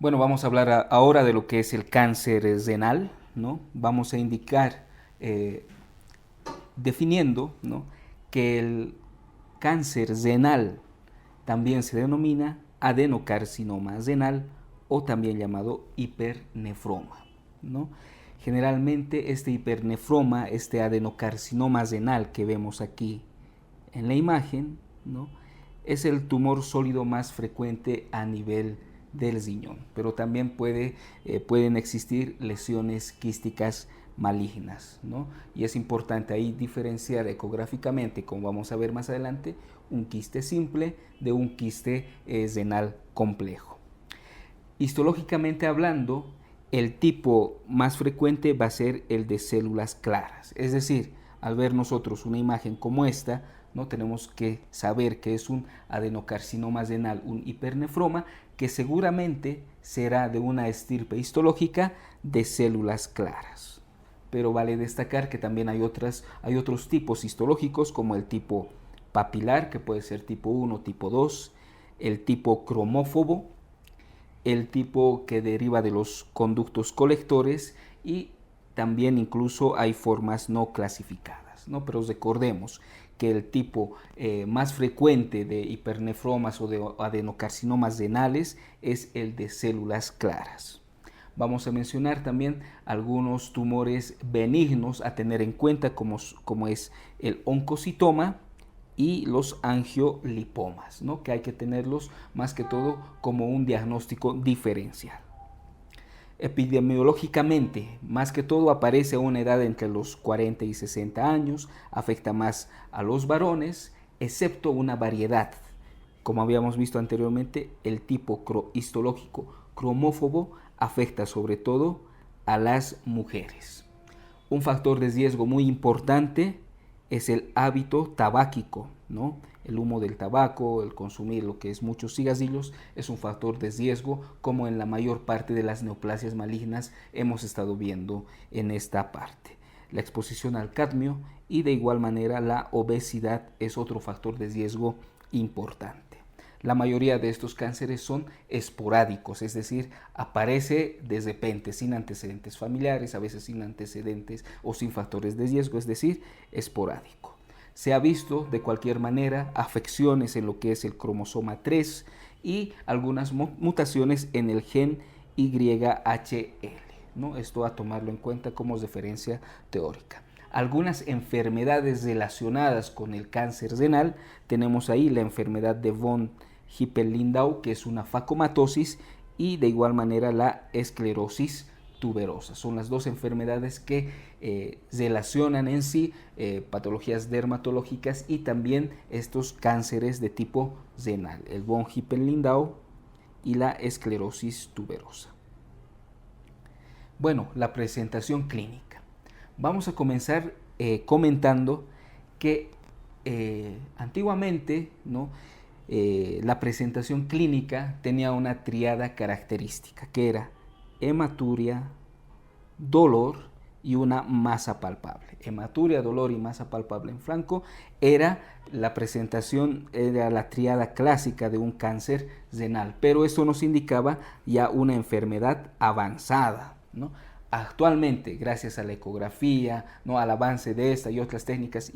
Bueno, vamos a hablar ahora de lo que es el cáncer renal, ¿no? Vamos a indicar, eh, definiendo, ¿no?, que el cáncer renal también se denomina adenocarcinoma renal o también llamado hipernefroma, ¿no? Generalmente este hipernefroma, este adenocarcinoma renal que vemos aquí en la imagen, ¿no?, es el tumor sólido más frecuente a nivel del riñón, pero también pueden existir lesiones quísticas malignas, ¿no? Y es importante ahí diferenciar ecográficamente, como vamos a ver más adelante, un quiste simple de un quiste renal complejo. Histológicamente hablando, el tipo más frecuente va a ser el de células claras. Es decir, al ver nosotros una imagen como esta, no tenemos que saber que es un adenocarcinoma renal, un hipernefroma, que seguramente será de una estirpe histológica de células claras. Pero vale destacar que también hay otros tipos histológicos, como el tipo papilar, que puede ser tipo 1, tipo 2, el tipo cromófobo, el tipo que deriva de los conductos colectores, y también incluso hay formas no clasificadas, ¿no? Pero recordemos que el tipo más frecuente de hipernefromas o de adenocarcinomas renales es el de células claras. Vamos a mencionar también algunos tumores benignos a tener en cuenta, como es el oncocitoma y los angiolipomas, ¿no?, que hay que tenerlos más que todo como un diagnóstico diferencial. Epidemiológicamente, más que todo aparece a una edad entre los 40 y 60 años, afecta más a los varones, excepto una variedad. Como habíamos visto anteriormente, el tipo histológico cromófobo afecta sobre todo a las mujeres. Un factor de riesgo muy importante es el hábito tabáquico, ¿no? El humo del tabaco, el consumir lo que es muchos cigarrillos, es un factor de riesgo, como en la mayor parte de las neoplasias malignas hemos estado viendo en esta parte. La exposición al cadmio y de igual manera la obesidad es otro factor de riesgo importante. La mayoría de estos cánceres son esporádicos, es decir, aparece de repente, sin antecedentes familiares, a veces sin antecedentes o sin factores de riesgo, es decir, esporádico. Se ha visto de cualquier manera afecciones en lo que es el cromosoma 3 y algunas mutaciones en el gen YHL, ¿no? Esto a tomarlo en cuenta como referencia teórica. Algunas enfermedades relacionadas con el cáncer renal, tenemos ahí la enfermedad de von Hippel-Lindau, que es una facomatosis, y de igual manera la esclerosis tuberosa. Son las dos enfermedades que relacionan en sí patologías dermatológicas y también estos cánceres de tipo renal, el von Hippel-Lindau y la esclerosis tuberosa. Bueno, la presentación clínica. Vamos a comenzar comentando que antiguamente, ¿no?, la presentación clínica tenía una triada característica, que era hematuria, dolor y una masa palpable. Hematuria, dolor y masa palpable en flanco era la presentación, era la triada clásica de un cáncer renal, pero esto nos indicaba ya una enfermedad avanzada, ¿no? Actualmente, gracias a la ecografía, ¿no?, al avance de esta y otras técnicas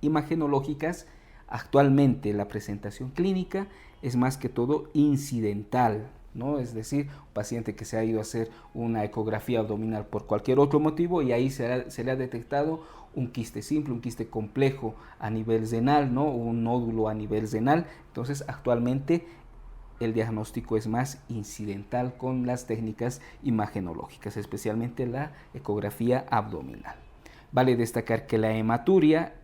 imagenológicas, actualmente la presentación clínica es más que todo incidental, ¿no? Es decir, un paciente que se ha ido a hacer una ecografía abdominal por cualquier otro motivo y ahí se le ha detectado un quiste simple, un quiste complejo a nivel renal, ¿no?, un nódulo a nivel renal. Entonces, actualmente el diagnóstico es más incidental con las técnicas imagenológicas, especialmente la ecografía abdominal. Vale destacar que la hematuria,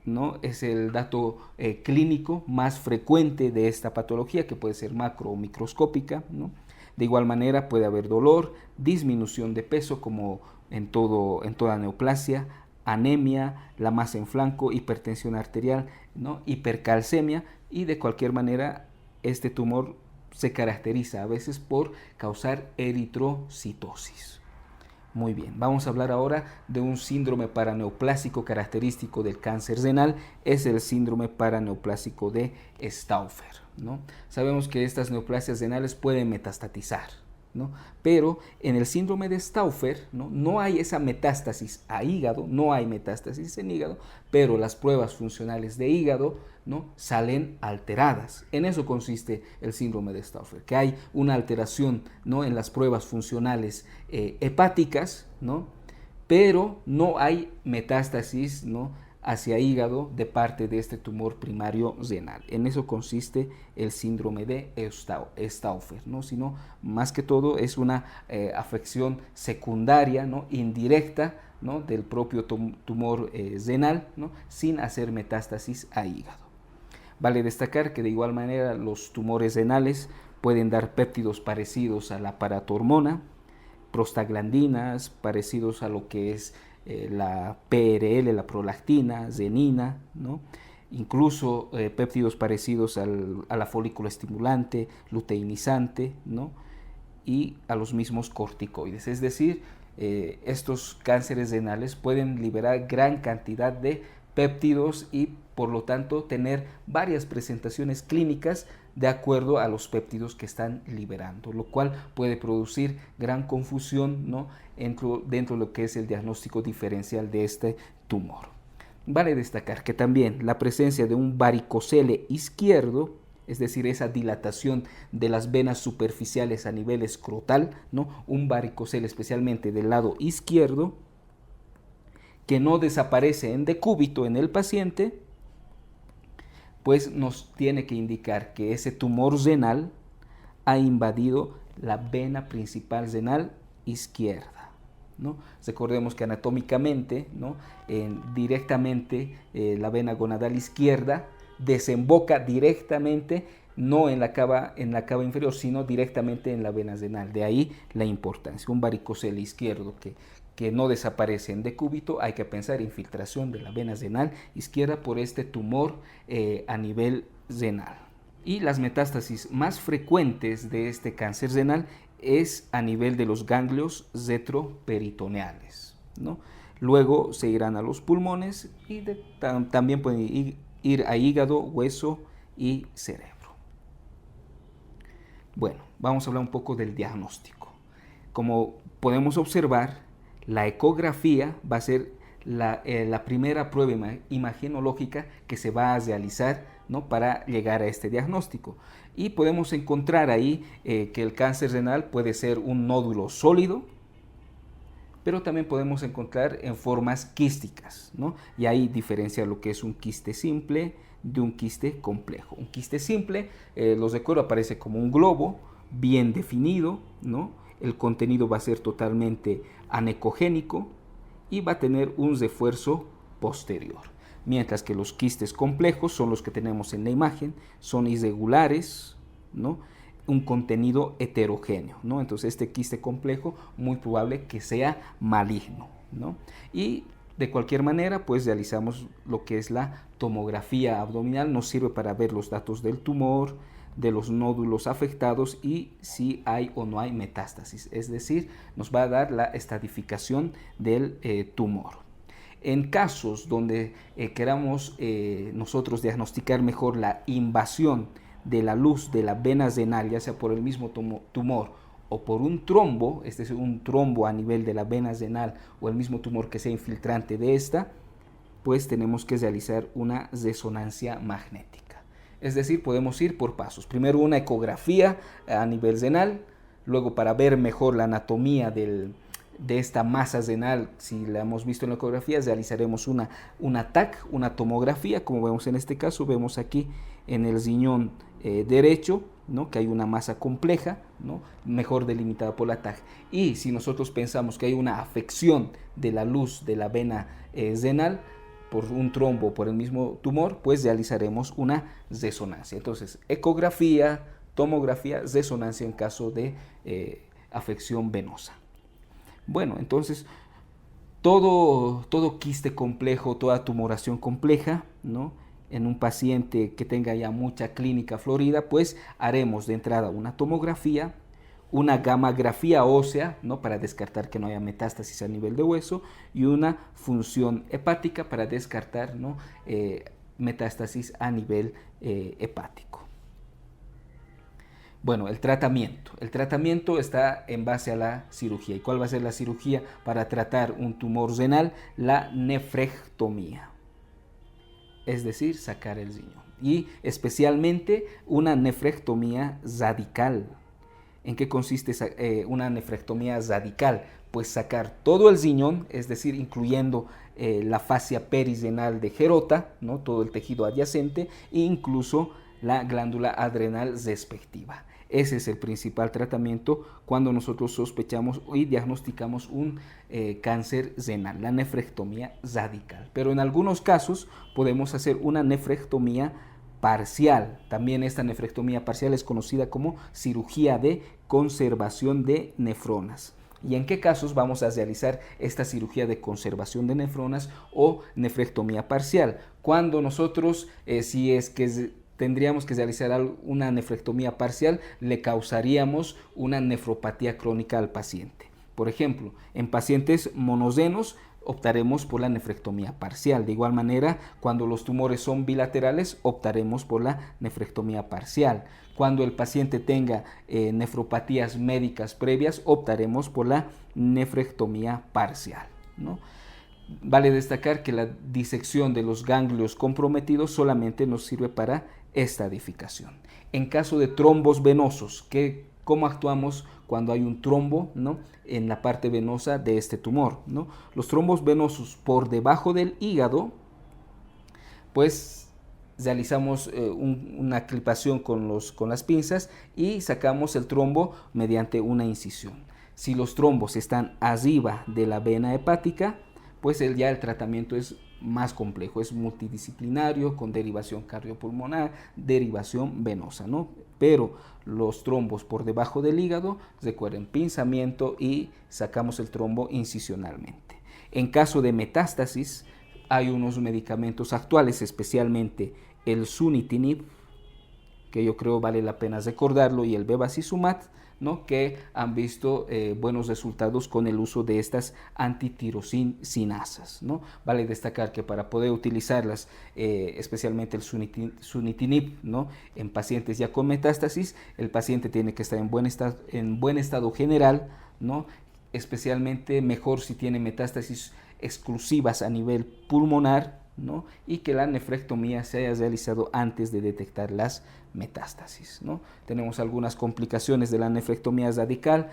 ¿no?, es el dato clínico más frecuente de esta patología, que puede ser macro o microscópica, ¿no? De igual manera puede haber dolor, disminución de peso como en toda neoplasia, anemia, la masa en flanco, hipertensión arterial, ¿no?, hipercalcemia, y de cualquier manera este tumor se caracteriza a veces por causar eritrocitosis. Muy bien, vamos a hablar ahora de un síndrome paraneoplásico característico del cáncer renal, es el síndrome paraneoplásico de Stauffer, ¿no? Sabemos que estas neoplasias renales pueden metastatizar, ¿no? Pero en el síndrome de Stauffer, no hay esa metástasis a hígado, no hay metástasis en hígado, pero las pruebas funcionales de hígado, ¿no?, salen alteradas. En eso consiste el síndrome de Stauffer, que hay una alteración, ¿no?, en las pruebas funcionales hepáticas, ¿no?, pero no hay metástasis, ¿no?, hacia hígado de parte de este tumor primario renal. En eso consiste el síndrome de Stauffer, ¿no? Sino más que todo es una afección secundaria, ¿no?, indirecta, ¿no?, del propio tumor renal, ¿no?, sin hacer metástasis a hígado. Vale destacar que de igual manera los tumores renales pueden dar péptidos parecidos a la paratormona, prostaglandinas parecidos a lo que es la PRL, la prolactina, renina, ¿no?, incluso péptidos parecidos a la folículo estimulante, luteinizante, ¿no?, y a los mismos corticoides. Es decir, estos cánceres renales pueden liberar gran cantidad de péptidos y por lo tanto tener varias presentaciones clínicas de acuerdo a los péptidos que están liberando, lo cual puede producir gran confusión, ¿no?, dentro de lo que es el diagnóstico diferencial de este tumor. Vale destacar que también la presencia de un varicocele izquierdo, es decir, esa dilatación de las venas superficiales a nivel escrotal, ¿no?, un varicocele especialmente del lado izquierdo, que no desaparece en decúbito en el paciente, pues nos tiene que indicar que ese tumor renal ha invadido la vena principal renal izquierda, ¿no? Recordemos que anatómicamente, ¿no?, directamente la vena gonadal izquierda desemboca directamente, no en la cava inferior, sino directamente en la vena renal. De ahí la importancia. Un varicocele izquierdo que no desaparece en decúbito, hay que pensar en infiltración de la vena renal izquierda por este tumor a nivel renal. Y las metástasis más frecuentes de este cáncer renal es a nivel de los ganglios retroperitoneales, ¿no? Luego se irán a los pulmones y también pueden ir a hígado, hueso y cerebro. Bueno, vamos a hablar un poco del diagnóstico. Como podemos observar, la ecografía va a ser la primera prueba imagenológica que se va a realizar, ¿no?, para llegar a este diagnóstico. Y podemos encontrar ahí que el cáncer renal puede ser un nódulo sólido, pero también podemos encontrar en formas quísticas, ¿no? Y ahí diferencia lo que es un quiste simple de un quiste complejo. Un quiste simple, los recuerdo, aparece como un globo bien definido, ¿no? El contenido va a ser totalmente anecogénico y va a tener un refuerzo posterior. Mientras que los quistes complejos son los que tenemos en la imagen, son irregulares, ¿no?, un contenido heterogéneo, ¿no? Entonces este quiste complejo muy probable que sea maligno, ¿no? Y de cualquier manera, pues realizamos lo que es la tomografía abdominal, nos sirve para ver los datos del tumor, de los nódulos afectados y si hay o no hay metástasis, es decir, nos va a dar la estratificación del tumor. En casos donde queramos nosotros diagnosticar mejor la invasión de la luz de la vena renal, ya sea por el mismo tumor o por un trombo, es decir, un trombo a nivel de la vena renal o el mismo tumor que sea infiltrante de esta, pues tenemos que realizar una resonancia magnética. Es decir, podemos ir por pasos. Primero una ecografía a nivel renal, luego para ver mejor la anatomía de esta masa renal, si la hemos visto en la ecografía, realizaremos una TAC, una tomografía, como vemos en este caso, vemos aquí en el riñón derecho, ¿no?, que hay una masa compleja, ¿no?, mejor delimitada por la TAC. Y si nosotros pensamos que hay una afección de la luz de la vena renal por un trombo o por el mismo tumor, pues realizaremos una resonancia. Entonces, ecografía, tomografía, resonancia en caso de afección venosa. Bueno, entonces todo quiste complejo, toda tumoración compleja, ¿no?, en un paciente que tenga ya mucha clínica florida, pues haremos de entrada una tomografía una gamografía ósea, ¿no? Para descartar que no haya metástasis a nivel de hueso, y una función hepática para descartar, ¿no? Metástasis a nivel hepático. Bueno, el tratamiento. El tratamiento está en base a la cirugía. ¿Y cuál va a ser la cirugía para tratar un tumor renal? La nefrectomía, es decir, sacar el riñón. Y especialmente una nefrectomía radical. ¿En qué consiste una nefrectomía radical? Pues sacar todo el riñón, es decir, incluyendo la fascia perirenal de Gerota, ¿no? Todo el tejido adyacente, e incluso la glándula adrenal respectiva. Ese es el principal tratamiento cuando nosotros sospechamos y diagnosticamos un cáncer renal, la nefrectomía radical. Pero en algunos casos podemos hacer una nefrectomía parcial. También esta nefrectomía parcial es conocida como cirugía de conservación de nefronas. ¿Y en qué casos vamos a realizar esta cirugía de conservación de nefronas o nefrectomía parcial? Cuando nosotros, si es que tendríamos que realizar una nefrectomía parcial, le causaríamos una nefropatía crónica al paciente. Por ejemplo, en pacientes monosenos optaremos por la nefrectomía parcial. De igual manera, cuando los tumores son bilaterales, optaremos por la nefrectomía parcial. Cuando el paciente tenga nefropatías médicas previas, optaremos por la nefrectomía parcial, ¿no? Vale destacar que la disección de los ganglios comprometidos solamente nos sirve para estadificación. En caso de trombos venosos, ¿cómo actuamos cuando hay un trombo, ¿no? En la parte venosa de este tumor, ¿no? Los trombos venosos por debajo del hígado, pues realizamos una clipación con las pinzas y sacamos el trombo mediante una incisión. Si los trombos están arriba de la vena hepática, pues ya el tratamiento es más complejo, es multidisciplinario, con derivación cardiopulmonar, derivación venosa, ¿no? Pero los trombos por debajo del hígado requieren pinzamiento y sacamos el trombo incisionalmente. En caso de metástasis, hay unos medicamentos actuales, especialmente el sunitinib, que yo creo vale la pena recordarlo, y el bevacizumab, ¿no? Que han visto buenos resultados con el uso de estas antitirosinasas, ¿no? Vale destacar que para poder utilizarlas, especialmente el sunitinib, ¿no? En pacientes ya con metástasis, el paciente tiene que estar en buen estado general, ¿no? Especialmente mejor si tiene metástasis exclusivas a nivel pulmonar, ¿no? Y que la nefrectomía se haya realizado antes de detectar las metástasis, ¿no? Tenemos algunas complicaciones de la nefrectomía radical,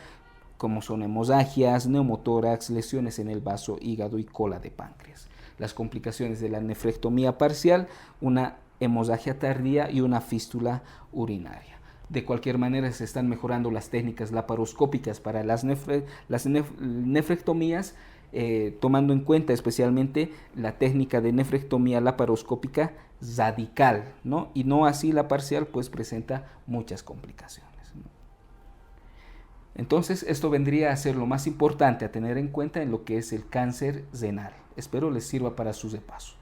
como son hemorragias, neumotórax, lesiones en el vaso, hígado y cola de páncreas. Las complicaciones de la nefrectomía parcial, una hemorragia tardía y una fístula urinaria. De cualquier manera, se están mejorando las técnicas laparoscópicas para las nefrectomías, tomando en cuenta especialmente la técnica de nefrectomía laparoscópica radical, ¿no? Y no así la parcial, pues presenta muchas complicaciones, ¿no? Entonces, esto vendría a ser lo más importante a tener en cuenta en lo que es el cáncer renal. Espero les sirva para su repaso.